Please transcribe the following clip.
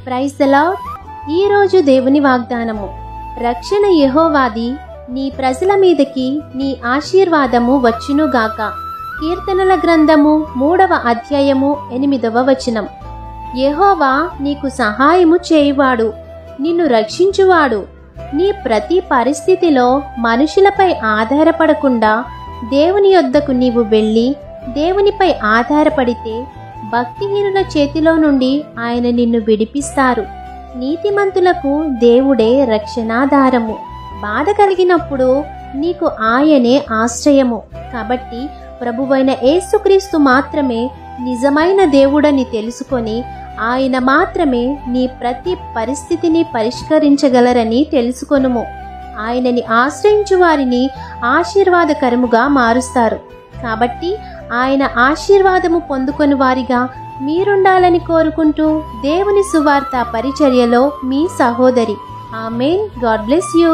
Praise the lord. ఈరోజు దేవుని వాగ్దానము. రక్షణ యెహోవాది, నీ ప్రజల మీదకి నీ ఆశీర్వాదము వచ్చునుగాక. కీర్తనల గ్రంథము 3వ అధ్యాయము 8వ వచనం. యెహోవా నీకు సహాయము చేయువాడు, నిన్ను రక్షించువాడు. నీ ప్రతి పరిస్థితిలో మనుషులపై ఆధారపడకుండా దేవుని యొద్దకు నీవు వెళ్ళి దేవునిపై ఆధారపడితే భక్తిహీనుల చేతిలో నుండి ఆయన నిన్ను విడిపిస్తారు. నీతిమంతులకు దేవుడే రక్షణాధారము. బాధ కలిగినప్పుడు నీకు ఆయనే ఆశ్రయము. కాబట్టి ప్రభువైన యేసుక్రీస్తు మాత్రమే నిజమైన దేవుడని తెలుసుకొని ఆయన మాత్రమే నీ ప్రతి పరిస్థితిని పరిష్కరించగలరని తెలుసుకొనుము. ఆయనని ఆశ్రయించు వారిని ఆశీర్వాదకరముగా మారుస్తారు. కాబట్టి ఆయన ఆశీర్వాదము పొందుకొని వారిగా మీరుండాలని కోరుకుంటూ దేవుని సువార్త పరిచర్యలో మీ సహోదరి. ఆమేన్. God bless you.